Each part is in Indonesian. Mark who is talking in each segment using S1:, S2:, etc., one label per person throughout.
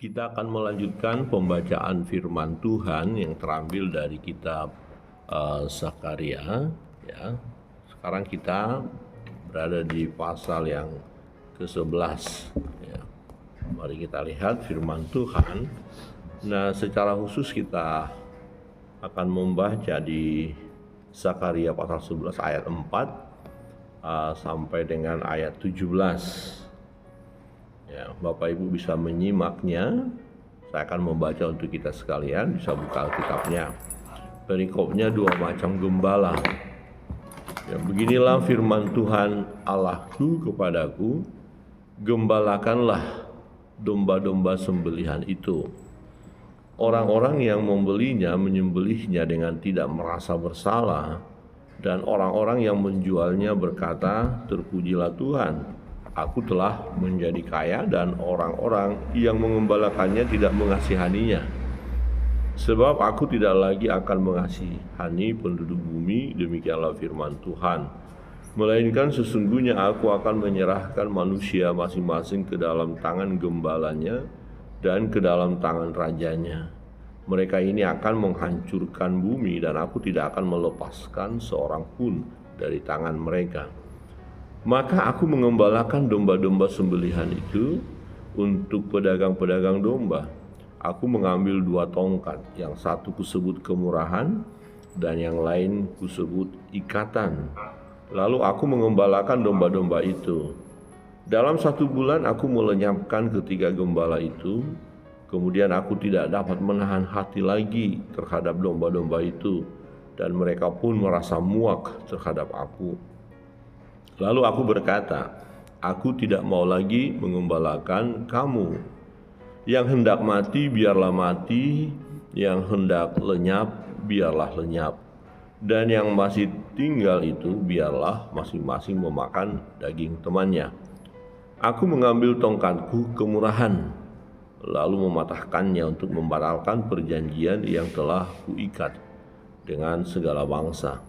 S1: Kita akan melanjutkan pembacaan firman Tuhan yang terambil dari kitab Zakaria. Ya. Sekarang kita berada di pasal yang ke-11. Ya. Mari kita lihat firman Tuhan. Nah, secara khusus kita akan membaca di Zakaria pasal 11 ayat 4 sampai dengan ayat 17. Ya, Bapak Ibu bisa menyimaknya. Saya akan membaca untuk kita sekalian, bisa buka Alkitabnya. Perikopnya 2 macam gembala. Ya, beginilah firman Tuhan Allahku kepadaku, gembalakanlah domba-domba sembelihan itu. Orang-orang yang membelinya menyembelihnya dengan tidak merasa bersalah, dan orang-orang yang menjualnya berkata, terpujilah Tuhan, aku telah menjadi kaya, dan orang-orang yang mengembalakannya tidak mengasihaninya. Sebab aku tidak lagi akan mengasihani penduduk bumi, demikianlah firman Tuhan. Melainkan sesungguhnya aku akan menyerahkan manusia masing-masing ke dalam tangan gembalanya dan ke dalam tangan rajanya. Mereka ini akan menghancurkan bumi, dan aku tidak akan melepaskan seorang pun dari tangan mereka. Maka aku mengembalakan domba-domba sembelihan itu untuk pedagang-pedagang domba. Aku mengambil 2 tongkat, yang satu kusebut kemurahan dan yang lain kusebut ikatan. Lalu aku mengembalakan domba-domba itu. Dalam 1 bulan aku melenyapkan ketiga gembala itu. Kemudian aku tidak dapat menahan hati lagi terhadap domba-domba itu, dan mereka pun merasa muak terhadap aku. Lalu aku berkata, aku tidak mau lagi mengembalakan kamu. Yang hendak mati biarlah mati, yang hendak lenyap biarlah lenyap, dan yang masih tinggal itu biarlah masing-masing memakan daging temannya. Aku mengambil tongkatku kemurahan, lalu mematahkannya untuk membatalkan perjanjian yang telah kuikat dengan segala bangsa.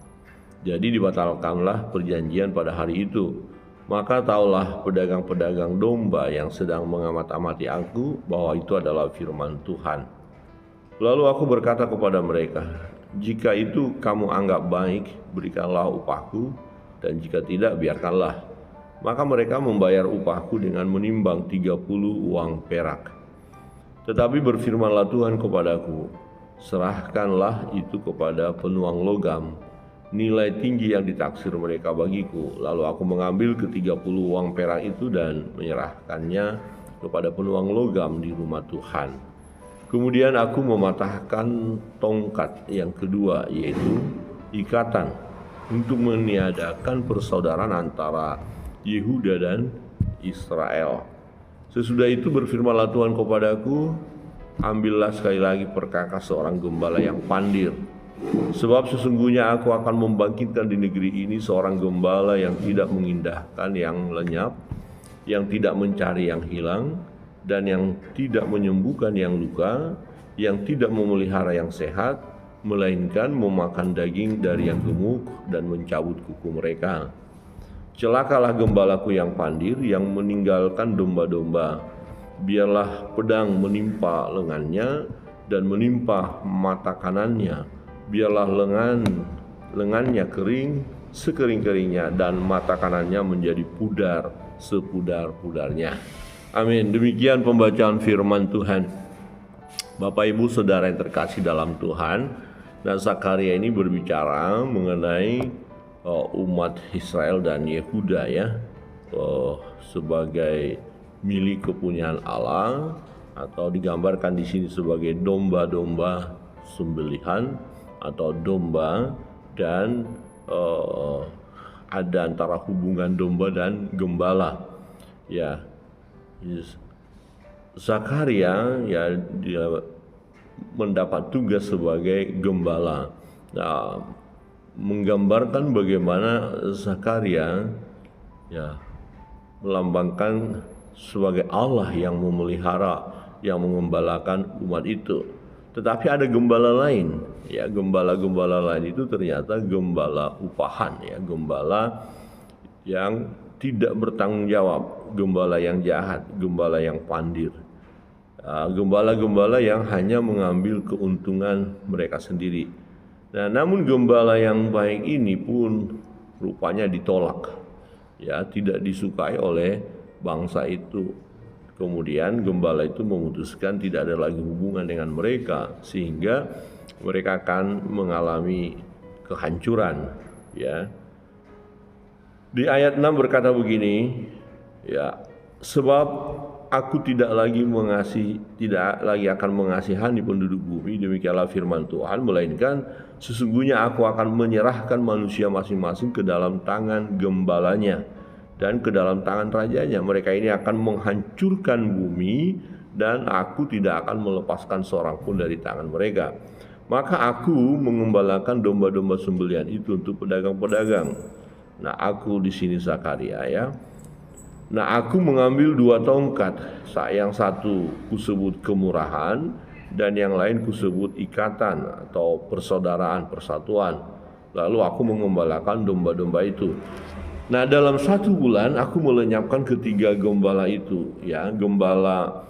S1: Jadi dibatalkanlah perjanjian pada hari itu. Maka taulah pedagang-pedagang domba yang sedang mengamat-amati aku bahwa itu adalah firman Tuhan. Lalu aku berkata kepada mereka, jika itu kamu anggap baik, berikanlah upahku, dan jika tidak, biarkanlah. Maka mereka membayar upahku dengan menimbang 30 uang perak. Tetapi berfirmanlah Tuhan kepadaku, serahkanlah itu kepada penuang logam, nilai tinggi yang ditaksir mereka bagiku. Lalu aku mengambil ke-30 uang perak itu dan menyerahkannya kepada penuang logam di rumah Tuhan. Kemudian aku mematahkan tongkat yang kedua, yaitu ikatan, untuk meniadakan persaudaraan antara Yehuda dan Israel. Sesudah itu berfirmanlah Tuhan kepadaku, ambillah sekali lagi perkakas seorang gembala yang pandir. Sebab sesungguhnya aku akan membangkitkan di negeri ini seorang gembala yang tidak mengindahkan yang lenyap, yang tidak mencari yang hilang, dan yang tidak menyembuhkan yang luka, yang tidak memelihara yang sehat, melainkan memakan daging dari yang gemuk dan mencabut kuku mereka. Celakalah gembalaku yang pandir, yang meninggalkan domba-domba. Biarlah pedang menimpa lengannya dan menimpa mata kanannya. Biarlah lengannya kering sekering-keringnya, dan mata kanannya menjadi pudar sepudar-pudarnya. Amin. Demikian pembacaan firman Tuhan. Bapak Ibu Saudara yang terkasih dalam Tuhan, dan Zakaria ini berbicara mengenai umat Israel dan Yehuda, ya, sebagai milik kepunyaan Allah, atau digambarkan di sini sebagai domba-domba sembelihan atau domba, dan ada antara hubungan domba dan gembala. Ya, Zakaria ya dia mendapat tugas sebagai gembala. Nah, menggambarkan bagaimana Zakaria ya melambangkan sebagai Allah yang memelihara, yang mengembalakan umat itu. Tetapi ada gembala lain, ya, gembala-gembala lain itu ternyata gembala upahan, ya, gembala yang tidak bertanggung jawab, gembala yang jahat, gembala yang pandir. gembala-gembala yang hanya mengambil keuntungan mereka sendiri. Nah, namun gembala yang baik ini pun rupanya ditolak, ya, tidak disukai oleh bangsa itu. Kemudian gembala itu memutuskan tidak ada lagi hubungan dengan mereka, sehingga mereka akan mengalami kehancuran, ya. Di ayat 6 berkata begini, ya, sebab aku tidak lagi akan mengasihani penduduk bumi, demikianlah firman Tuhan, melainkan sesungguhnya aku akan menyerahkan manusia masing-masing ke dalam tangan gembalanya dan ke dalam tangan rajanya. Mereka ini akan menghancurkan bumi dan aku tidak akan melepaskan seorang pun dari tangan mereka. Maka aku mengembalakan domba-domba sembelihan itu untuk pedagang-pedagang. Nah, aku di sini Zakaria, ya. Nah, aku mengambil 2 tongkat, yang satu kusebut kemurahan dan yang lain kusebut ikatan atau persaudaraan, persatuan. Lalu aku mengembalakan domba-domba itu. Nah, dalam 1 bulan aku melenyapkan ketiga gembala itu, ya, gembala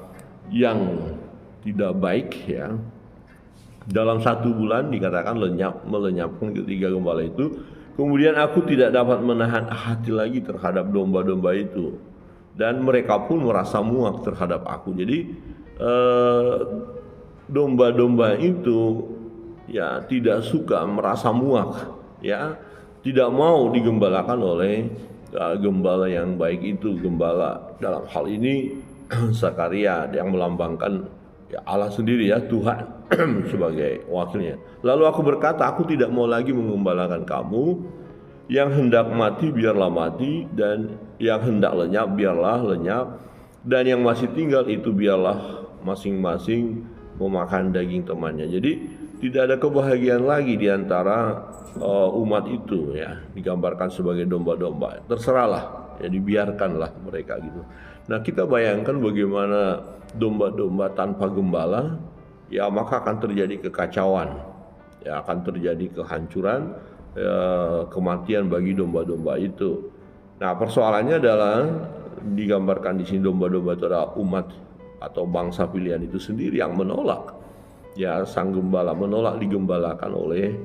S1: yang tidak baik, ya. Dalam 1 bulan dikatakan melenyapkan ketiga gembala itu. Kemudian aku tidak dapat menahan hati lagi terhadap domba-domba itu, dan mereka pun merasa muak terhadap aku. Jadi domba-domba itu, ya, tidak suka, merasa muak, ya, tidak mau digembalakan oleh gembala yang baik itu. Gembala dalam hal ini Zakaria yang melambangkan, ya, Allah sendiri, ya, Tuhan sebagai wakilnya. Lalu aku berkata, aku tidak mau lagi mengembalakan kamu. Yang hendak mati biarlah mati, dan yang hendak lenyap biarlah lenyap, dan yang masih tinggal itu biarlah masing-masing memakan daging temannya. Jadi tidak ada kebahagiaan lagi di antara umat itu, ya, digambarkan sebagai domba-domba. Terserahlah, ya, dibiarkanlah mereka gitu. Nah, kita bayangkan bagaimana domba-domba tanpa gembala, ya, maka akan terjadi kekacauan, ya, akan terjadi kehancuran, kematian bagi domba-domba itu. Nah, persoalannya adalah digambarkan di sini domba-domba itu adalah umat atau bangsa pilihan itu sendiri yang menolak, ya, sang gembala, menolak digembalakan oleh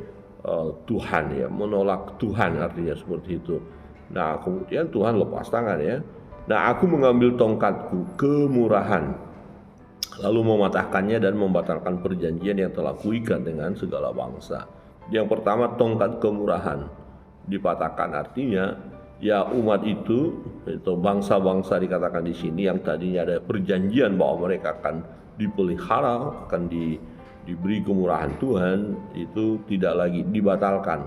S1: Tuhan, ya, menolak Tuhan, artinya seperti itu. Nah, kemudian Tuhan lepas tangan, ya. Nah, aku mengambil tongkatku kemurahan, lalu mematahkannya dan membatalkan perjanjian yang telah kuikat dengan segala bangsa. Yang pertama, tongkat kemurahan dipatahkan, artinya, ya, umat itu bangsa-bangsa dikatakan di sini yang tadinya ada perjanjian bahwa mereka akan dipelihara, akan diberi kemurahan Tuhan, itu tidak lagi, dibatalkan.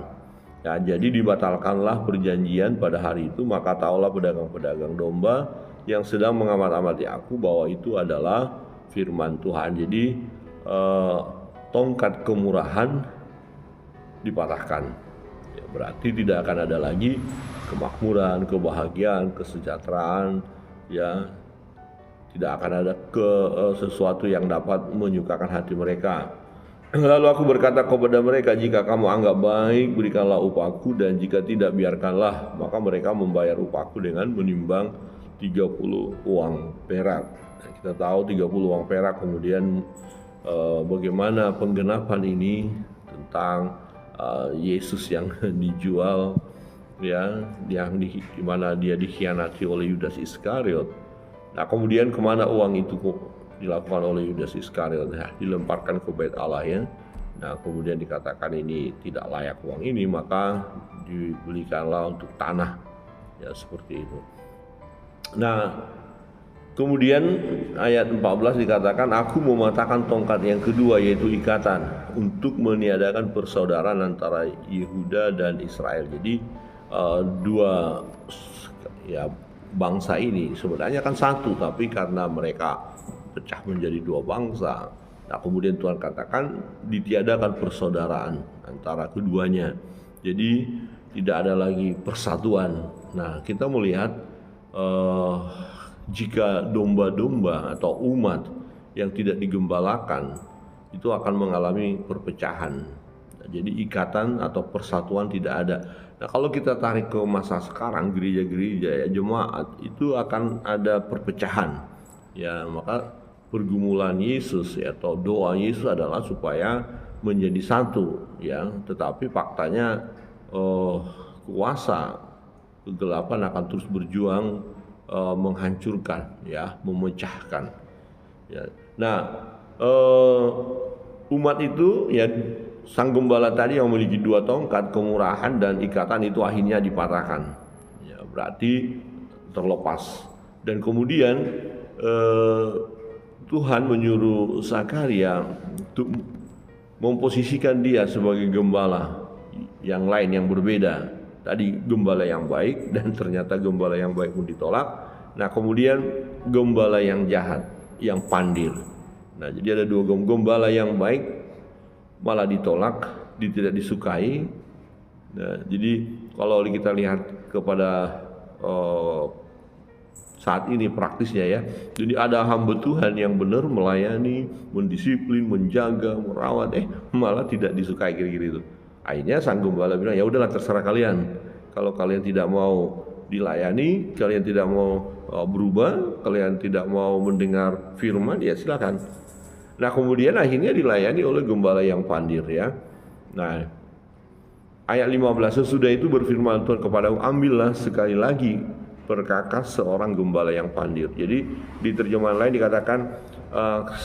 S1: Ya, jadi dibatalkanlah perjanjian pada hari itu. Maka taulah pedagang-pedagang domba yang sedang mengamat-amati aku bahwa itu adalah firman Tuhan. Jadi tongkat kemurahan dipatahkan, ya, berarti tidak akan ada lagi kemakmuran, kebahagiaan, kesejahteraan, ya, tidak akan ada sesuatu yang dapat menyukakan hati mereka. Lalu aku berkata kepada mereka, jika kamu anggap baik, berikanlah upahku, dan jika tidak, biarkanlah. Maka mereka membayar upahku dengan menimbang 30 uang perak. Nah, kita tahu 30 uang perak. Kemudian bagaimana penggenapan ini tentang Yesus yang dijual, ya, yang di mana dia dikhianati oleh Yudas Iskariot. Nah, kemudian kemana uang itu dilakukan oleh Yudas Iskariot? Nah, dilemparkan ke bait Allah, ya. Nah, kemudian dikatakan ini tidak layak uang ini, maka dibelikanlah untuk tanah, ya, seperti itu. Nah, kemudian ayat 14 dikatakan, aku mematahkan tongkat yang kedua, yaitu ikatan, untuk meniadakan persaudaraan antara Yehuda dan Israel. Jadi dua, ya, bangsa ini sebenarnya kan satu, tapi karena mereka pecah menjadi 2 bangsa. Nah, kemudian Tuhan katakan ditiadakan persaudaraan antara keduanya. Jadi tidak ada lagi persatuan. Nah, kita melihat jika domba-domba atau umat yang tidak digembalakan itu akan mengalami perpecahan. Nah, jadi ikatan atau persatuan tidak ada. Nah, kalau kita tarik ke masa sekarang, gereja-gereja, ya, jemaat itu akan ada perpecahan. Ya, maka pergumulan Yesus ya, atau doa Yesus adalah supaya menjadi satu ya, tetapi faktanya kuasa kegelapan akan terus berjuang menghancurkan ya, memecahkan ya. Nah, umat itu ya, sang gembala tadi yang memiliki 2 tongkat, kemurahan dan ikatan itu akhirnya dipatahkan ya, berarti terlepas. Dan kemudian Tuhan menyuruh Zakaria untuk memposisikan dia sebagai gembala yang lain, yang berbeda. Tadi gembala yang baik, dan ternyata gembala yang baik pun ditolak. Nah, kemudian gembala yang jahat, yang pandir. Nah, jadi ada 2 gembala yang baik malah ditolak, tidak disukai. Nah, jadi kalau kita lihat kepada saat ini praktisnya ya, jadi ada hamba Tuhan yang benar melayani, mendisiplin, menjaga, merawat, malah tidak disukai kira-kira itu. Akhirnya sang gembala bilang, ya udahlah terserah kalian. Kalau kalian tidak mau dilayani, kalian tidak mau berubah, kalian tidak mau mendengar firman, ya silakan. Nah, kemudian akhirnya dilayani oleh gembala yang pandir ya. Nah, ayat 15, sesudah itu berfirman Tuhan kepadaku, ambillah sekali lagi perkakas seorang gembala yang pandir. Jadi di terjemahan lain dikatakan,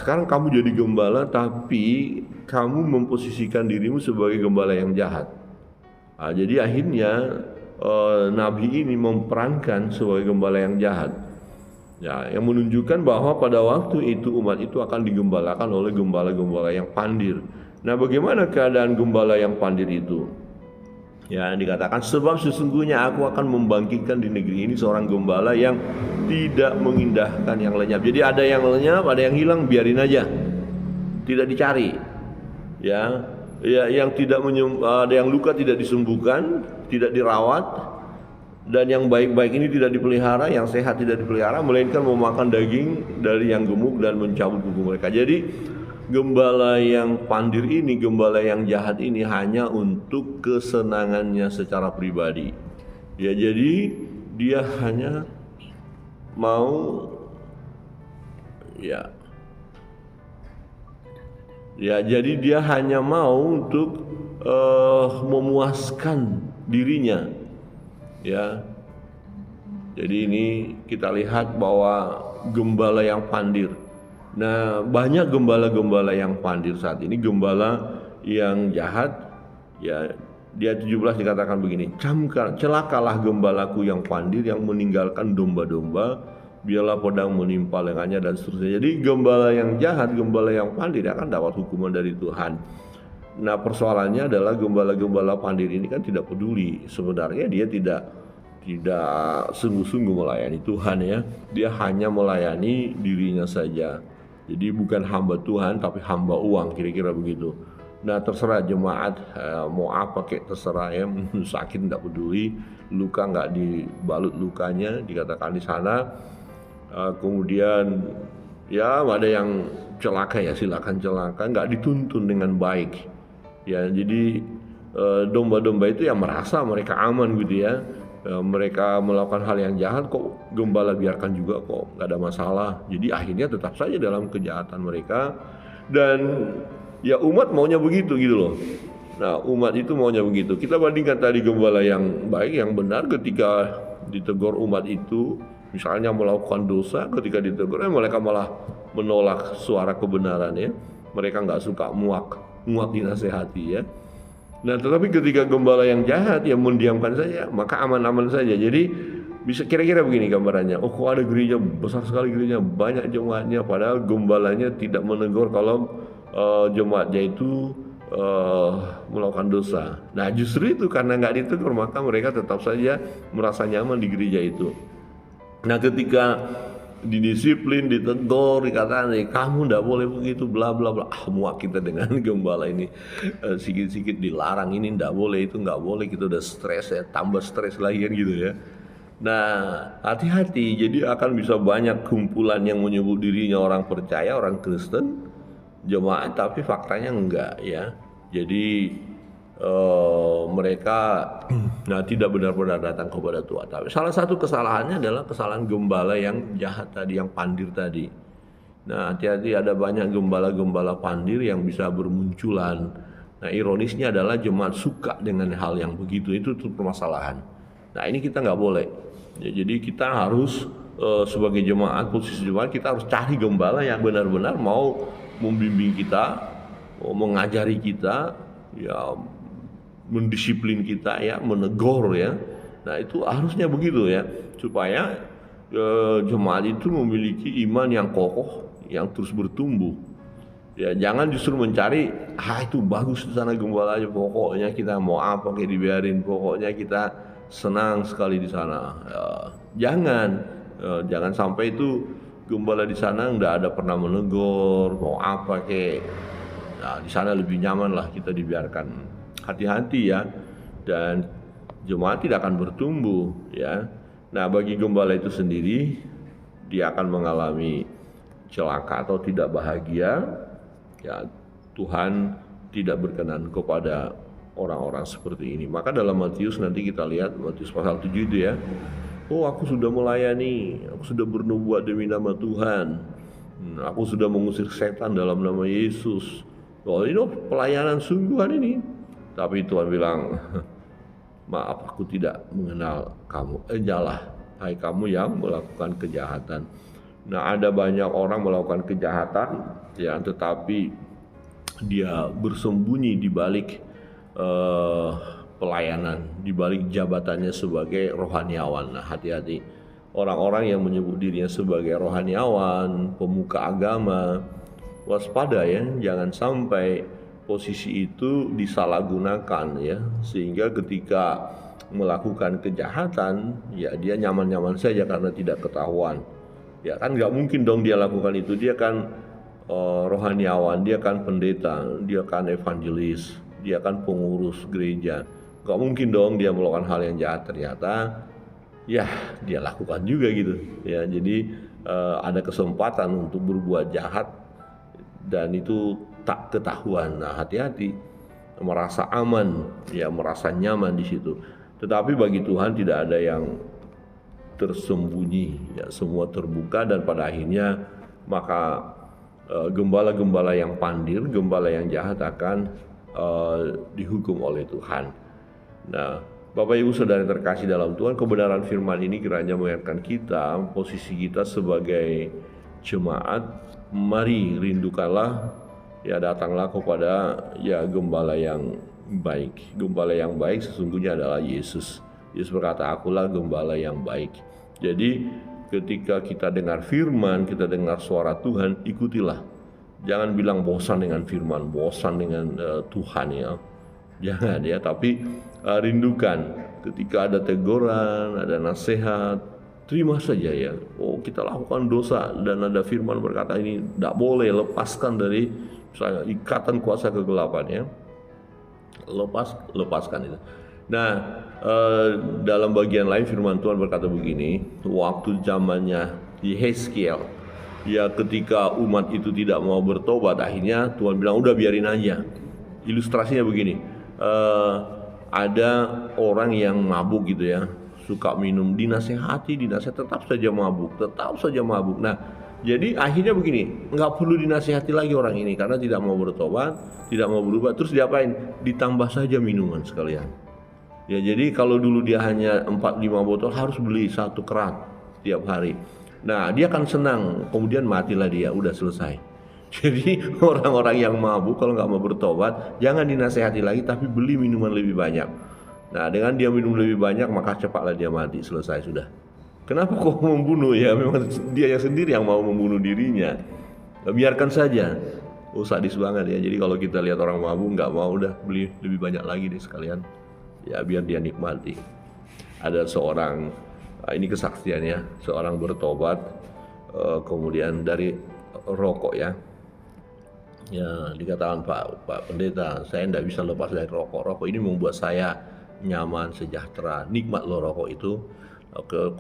S1: sekarang kamu jadi gembala, tapi kamu memposisikan dirimu sebagai gembala yang jahat. Nah, jadi akhirnya Nabi ini memperankan sebagai gembala yang jahat. Ya, yang menunjukkan bahwa pada waktu itu umat itu akan digembalakan oleh gembala-gembala yang pandir. Nah, bagaimana keadaan gembala yang pandir itu? Ya, dikatakan sebab sesungguhnya aku akan membangkitkan di negeri ini seorang gembala yang tidak mengindahkan yang lenyap. Jadi ada yang lenyap, ada yang hilang, biarin aja, tidak dicari. Ya, yang tidak ada yang luka tidak disembuhkan, tidak dirawat, dan yang baik-baik ini tidak dipelihara, yang sehat tidak dipelihara, melainkan memakan daging dari yang gemuk dan mencabut kuku mereka. Jadi gembala yang pandir ini, gembala yang jahat ini hanya untuk kesenangannya secara pribadi. Ya, jadi dia hanya mau jadi dia hanya mau untuk memuaskan dirinya. Ya. Jadi ini kita lihat bahwa gembala yang pandir. Nah, banyak gembala-gembala yang pandir saat ini, gembala yang jahat. Ya, dia 17 dikatakan begini, celakalah gembalaku yang pandir yang meninggalkan domba-domba, biarlah pedang menimpa lengannya, dan seterusnya. Jadi gembala yang jahat, gembala yang pandir akan dapat hukuman dari Tuhan. Nah, persoalannya adalah gembala-gembala pandir ini kan tidak peduli. Sebenarnya dia tidak sungguh-sungguh melayani Tuhan ya. Dia hanya melayani dirinya saja. Jadi bukan hamba Tuhan tapi hamba uang, kira-kira begitu. Nah, terserah jemaat mau apa kayak terserah ya, sakit tidak peduli, luka nggak dibalut lukanya, dikatakan di sana. Kemudian ya ada yang celaka, ya silakan celaka, nggak dituntun dengan baik. Ya, jadi domba-domba itu yang merasa mereka aman gitu ya. Mereka melakukan hal yang jahat kok gembala biarkan juga, kok nggak ada masalah. Jadi akhirnya tetap saja dalam kejahatan mereka, dan ya umat maunya begitu gitu loh. Nah, umat itu maunya begitu. Kita bandingkan tadi gembala yang baik, yang benar, ketika ditegur umat itu misalnya melakukan dosa, ketika ditegur mereka malah menolak suara kebenaran ya. Mereka nggak suka muak dinasehati ya. Nah, tetapi ketika gembala yang jahat yang mendiamkan saja, maka aman-aman saja. Jadi bisa kira-kira begini gambarannya. Oh, kok ada gereja besar sekali, gereja banyak jemaatnya, padahal gembalanya tidak menegur kalau jemaatnya itu melakukan dosa. Nah, justru itu karena nggak ditegur, maka mereka tetap saja merasa nyaman di gereja itu. Nah, ketika didisiplin, ditegur, dikatakan kamu tidak boleh begitu, bla bla bla. Muak kita dengan gembala ini, sikit-sikit dilarang, ini tidak boleh, itu nggak boleh, kita udah stres ya, tambah stres lagi kan gitu ya. Nah, hati-hati, jadi akan bisa banyak kumpulan yang menyebut dirinya orang percaya, orang Kristen, jemaat, tapi faktanya enggak ya. Jadi mereka tidak benar-benar datang kepada Tuhan. Tapi salah satu kesalahannya adalah kesalahan gembala yang jahat tadi, yang pandir tadi. Nah, hati-hati, ada banyak gembala-gembala pandir yang bisa bermunculan. Nah, ironisnya adalah jemaat suka dengan hal yang begitu, itu tuh permasalahan. Nah, ini kita nggak boleh. Ya, jadi kita harus sebagai jemaat, posisi jemaat kita harus cari gembala yang benar-benar mau membimbing kita, mau mengajari kita, ya mendisiplin kita, ya menegur, ya. Nah, itu harusnya begitu ya, supaya jemaat itu memiliki iman yang kokoh, yang terus bertumbuh. Ya, jangan justru mencari, itu bagus di sana gembala aja, pokoknya kita mau apa kayak dibiarin, pokoknya kita senang sekali di sana. Ya, jangan sampai itu gembala di sana nggak ada pernah menegur, mau apa kayak. Nah, di sana lebih nyaman lah kita dibiarkan. Hati-hati ya, dan jemaat tidak akan bertumbuh, ya. Nah, bagi gembala itu sendiri, dia akan mengalami celaka atau tidak bahagia. Ya, Tuhan tidak berkenan kepada orang-orang seperti ini. Maka dalam Matius nanti kita lihat, Matius pasal 7 itu ya. Oh, aku sudah melayani, aku sudah bernubuat demi nama Tuhan. Aku sudah mengusir setan dalam nama Yesus. Oh, ini pelayanan sungguhan ini. Tapi Tuhan bilang, maaf, aku tidak mengenal kamu. Janganlah, hai kamu yang melakukan kejahatan. Nah, ada banyak orang melakukan kejahatan, ya, tetapi dia bersembunyi di balik pelayanan, di balik jabatannya sebagai rohaniawan. Nah, hati-hati. Orang-orang yang menyebut dirinya sebagai rohaniawan, pemuka agama, waspada ya, jangan sampai posisi itu disalahgunakan ya, sehingga ketika melakukan kejahatan ya dia nyaman-nyaman saja karena tidak ketahuan. Ya kan nggak mungkin dong dia lakukan itu, dia kan rohaniawan, dia kan pendeta, dia kan evangelis, dia kan pengurus gereja. Nggak mungkin dong dia melakukan hal yang jahat, ternyata ya dia lakukan juga gitu ya. Jadi ada kesempatan untuk berbuat jahat dan itu tak ketahuan. Nah, hati-hati, merasa aman ya, merasa nyaman di situ. Tetapi bagi Tuhan tidak ada yang tersembunyi ya, semua terbuka, dan pada akhirnya maka gembala-gembala yang pandir, gembala yang jahat akan dihukum oleh Tuhan. Nah, Bapak Ibu Saudara terkasih dalam Tuhan, kebenaran firman ini kiranya mengingatkan kita, posisi kita sebagai jemaat. Mari rindukanlah, ya datanglah kepada ya gembala yang baik. Gembala yang baik sesungguhnya adalah Yesus. Yesus berkata, akulah gembala yang baik. Jadi ketika kita dengar firman, kita dengar suara Tuhan, ikutilah. Jangan bilang bosan dengan firman, bosan dengan Tuhan ya. Jangan ya, tapi rindukan ketika ada teguran, ada nasihat, terima saja ya. Oh, kita lakukan dosa dan ada firman berkata ini tidak boleh, lepaskan dari misalnya ikatan kuasa kegelapan ya. Lepaskan itu. Nah, dalam bagian lain firman Tuhan berkata begini, waktu zamannya Yehezkiel, ya ketika umat itu tidak mau bertobat, akhirnya Tuhan bilang udah biarin aja. Ilustrasinya begini, ada orang yang mabuk gitu ya, suka minum, dinasehati tetap saja mabuk. Nah, jadi akhirnya begini, nggak perlu dinasehati lagi orang ini karena tidak mau bertobat, tidak mau berubah. Terus diapain? Ditambah saja minuman sekalian. Ya, jadi kalau dulu dia hanya 4-5 botol, harus beli 1 kerat tiap hari. Nah, dia akan senang, kemudian matilah dia, udah selesai. Jadi orang-orang yang mabuk kalau nggak mau bertobat, jangan dinasehati lagi, tapi beli minuman lebih banyak. Nah, dengan dia minum lebih banyak, maka cepatlah dia mati, selesai sudah. Kenapa kok membunuh ya? Memang dia yang sendiri yang mau membunuh dirinya. Biarkan saja. Oh, sadis banget ya. Jadi kalau kita lihat orang mabuk nggak mau, udah beli lebih banyak lagi deh sekalian. Ya biar dia nikmati. Ada seorang, ini kesaksiannya, seorang bertobat kemudian dari rokok ya. Ya dikatakan Pak Pendeta, saya tidak bisa lepas dari rokok. Rokok ini membuat saya nyaman, sejahtera, nikmat loh rokok itu.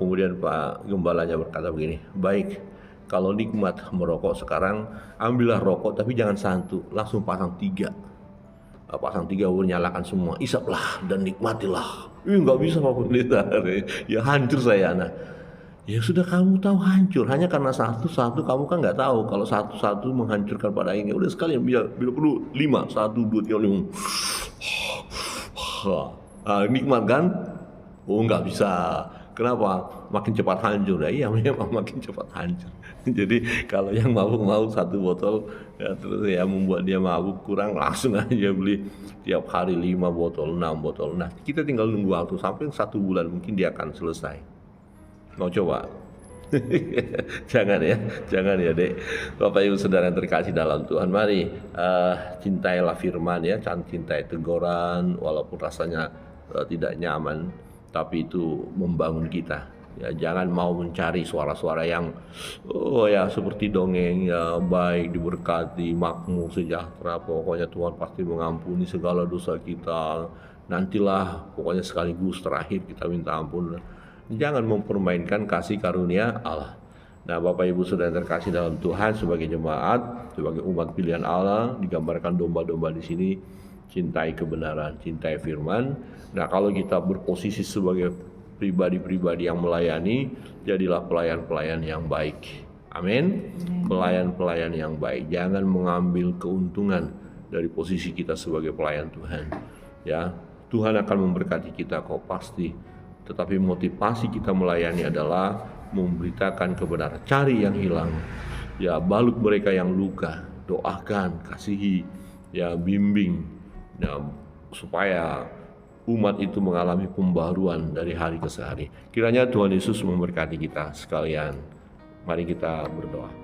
S1: Kemudian Pak Gembalanya berkata begini, baik, kalau nikmat merokok sekarang, ambillah rokok tapi jangan 1, langsung pasang 3. Pasang 3 nyalakan semua, isaplah dan nikmatilah. Nggak bisa Pak Pendeta, ya hancur saya. Nah, Ya sudah kamu tahu hancur, hanya karena satu-satu kamu kan nggak tahu kalau satu-satu menghancurkan pada akhirnya. Udah sekalian bila perlu 5, 1, 2, 3, 5. Nikmat kan? Oh nggak bisa. Kenapa? Makin cepat hancur. Ya, iya memang makin cepat hancur. Jadi kalau yang mabuk-mabuk satu botol ya, terus ya membuat dia mabuk kurang, langsung aja beli tiap hari 5 botol, 6 botol. Nah kita tinggal nunggu waktu sampai 1 bulan mungkin dia akan selesai. Mau coba? Jangan ya, jangan ya dek. Bapak Ibu Saudara yang terkasih dalam Tuhan, mari cintailah firman ya, cintai teguran walaupun rasanya tidak nyaman, tapi itu membangun kita. Ya, jangan mau mencari suara-suara yang oh ya seperti dongeng ya, baik, diberkati, makmur, sejahtera, pokoknya Tuhan pasti mengampuni segala dosa kita. Nantilah pokoknya sekaligus terakhir kita minta ampun. Jangan mempermainkan kasih karunia Allah. Nah, Bapak Ibu Saudara yang terkasih dalam Tuhan, sebagai jemaat, sebagai umat pilihan Allah, digambarkan domba-domba di sini, cintai kebenaran, cintai firman. Nah, kalau kita berposisi sebagai pribadi-pribadi yang melayani, jadilah pelayan-pelayan yang baik. Amin. Pelayan-pelayan yang baik. Jangan mengambil keuntungan dari posisi kita sebagai pelayan Tuhan. Ya, Tuhan akan memberkati kita kok pasti. Tetapi motivasi kita melayani adalah memberitakan kebenaran, cari yang hilang, ya balut mereka yang luka, doakan, kasihi, ya bimbing, ya, supaya umat itu mengalami pembaruan dari hari ke hari. Kiranya Tuhan Yesus memberkati kita sekalian. Mari kita berdoa.